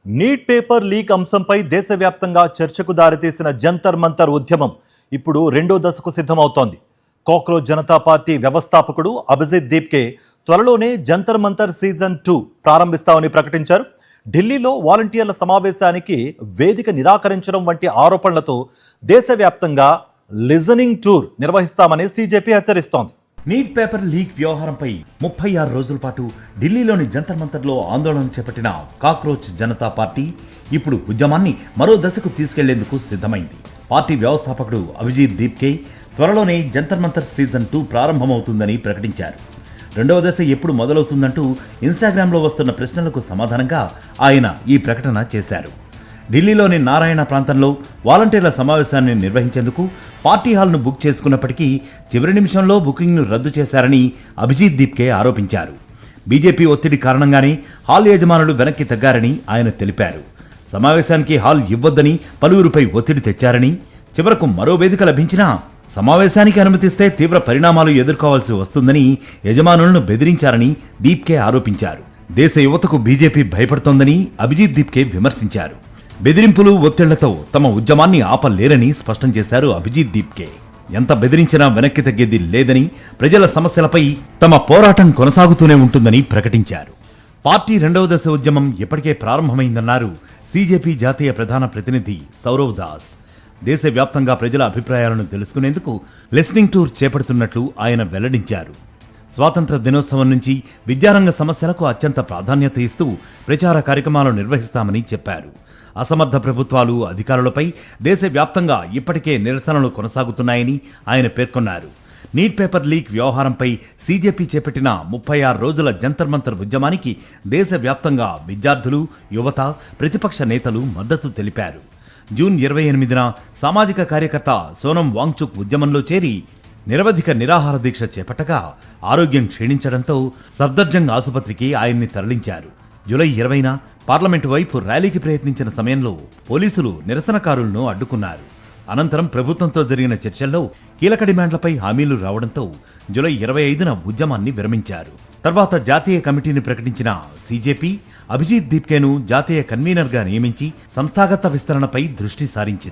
Neat paper leak అంశంపై దేశవ్యాప్తంగా చర్చకు దారితీసిన జంతర్ మంతర్ ఉద్యమం ఇప్పుడు రెండో దశకు సిద్ధమవుతోంది. కాక్రోచ్ జనతా పార్టీ వ్యవస్థాపకుడు అభిజిత్ దీప్కే త్వరలోనే జంతర్ మంతర్ సీజన్ 2 ప్రారంభిస్తామని ప్రకటించారు. ఢిల్లీలో వాలంటీర్ల సమావేశానికి వేదిక నిరాకరించడం వంటి ఆరోపణలతో దేశవ్యాప్తంగా లిజనింగ్ టూర్ నిర్వహిస్తామని సీజేపీ హెచ్చరిస్తోంది. నీట్ పేపర్ లీక్ వ్యవహారంపై 36 రోజుల పాటు ఢిల్లీలోని జంతర్ మంతర్లో ఆందోళన చేపట్టిన కాక్రోచ్ జనతా పార్టీ ఇప్పుడు ఉద్యమాన్ని మరో దశకు తీసుకెళ్లేందుకు సిద్ధమైంది. పార్టీ వ్యవస్థాపకుడు అభిజిత్ దీప్కే త్వరలోనే జంతర్ మంతర్ సీజన్ 2 ప్రారంభమవుతుందని ప్రకటించారు. రెండవ దశ ఎప్పుడు మొదలవుతుందంటూ ఇన్స్టాగ్రామ్లో వస్తున్న ప్రశ్నలకు సమాధానంగా ఆయన ఈ ప్రకటన చేశారు. ఢిల్లీలోని నారాయణ ప్రాంతంలో వాలంటీర్ల సమావేశాన్ని నిర్వహించేందుకు పార్టీ హాల్ను బుక్ చేసుకున్నప్పటికీ చివరి నిమిషంలో బుకింగ్ను రద్దు చేశారని అభిజిత్ దీప్కే ఆరోపించారు. బీజేపీ ఒత్తిడి కారణంగానే హాల్ యజమానులు వెనక్కి తగ్గారని ఆయన తెలిపారు. సమావేశానికి హాల్ ఇవ్వొద్దని పలువురిపై ఒత్తిడి తెచ్చారని, చివరకు మరో వేదిక లభించినా సమావేశానికి అనుమతిస్తే తీవ్ర పరిణామాలు ఎదుర్కోవాల్సి వస్తుందని యజమానులను బెదిరించారని దీప్కే ఆరోపించారు. దేశ యువతకు బీజేపీ భయపడుతోందని అభిజిత్ దీప్కే విమర్శించారు. బెదిరింపులు ఒత్తిళ్లతో తమ ఉద్యమాన్ని ఆపలేరని స్పష్టం చేశారు అభిజిత్ దీప్కే. ఎంత బెదిరించినా వెనక్కి తగ్గేది లేదని, ప్రజల సమస్యలపై తమ పోరాటం కొనసాగుతూనే ఉంటుందని ప్రకటించారు. పార్టీ రెండవ దశ ఉద్యమం ఇప్పటికే ప్రారంభమైందన్నారు సీజేపీ జాతీయ ప్రధాన ప్రతినిధి సౌరవ్ దాస్. దేశవ్యాప్తంగా ప్రజల అభిప్రాయాలను తెలుసుకునేందుకు లిస్నింగ్ టూర్ చేపడుతున్నట్లు ఆయన వెల్లడించారు. స్వాతంత్ర దినోత్సవం నుంచి విద్యారంగ సమస్యలకు అత్యంత ప్రాధాన్యత ఇస్తూ ప్రచార కార్యక్రమాలు నిర్వహిస్తామని చెప్పారు. అసమర్థ ప్రభుత్వాలు, అధికారులపై దేశవ్యాప్తంగా ఇప్పటికే నిరసనలు కొనసాగుతున్నాయని ఆయన పేర్కొన్నారు. నీట్ పేపర్ లీక్ వ్యవహారంపై సీజేపీ చేపట్టిన 36 రోజుల జంతర్ మంతర్ ఉద్యమానికి దేశవ్యాప్తంగా విద్యార్థులు, యువత, ప్రతిపక్ష నేతలు మద్దతు తెలిపారు. జూన్ 28న సామాజిక కార్యకర్త సోనం వాంగ్చుక్ ఉద్యమంలో చేరి నిరవధిక నిరాహార దీక్ష చేపట్టగా ఆరోగ్యం క్షీణించడంతో సఫ్దర్జంగ్ ఆసుపత్రికి ఆయన్ని తరలించారు. జూలై 20న పార్లమెంటు వైపు ర్యాలీకి ప్రయత్నించిన సమయంలో పోలీసులు నిరసనకారులను అడ్డుకున్నారు. అనంతరం ప్రభుత్వంతో జరిగిన చర్చల్లో కీలక డిమాండ్లపై హామీలు రావడంతో జూలై 25న ఉద్యమాన్ని విరమించారు. తర్వాత జాతీయ కమిటీని ప్రకటించిన సీజేపీ అభిజిత్ దీప్కేను జాతీయ కన్వీనర్గా నియమించి సంస్థాగత విస్తరణపై దృష్టి సారించింది.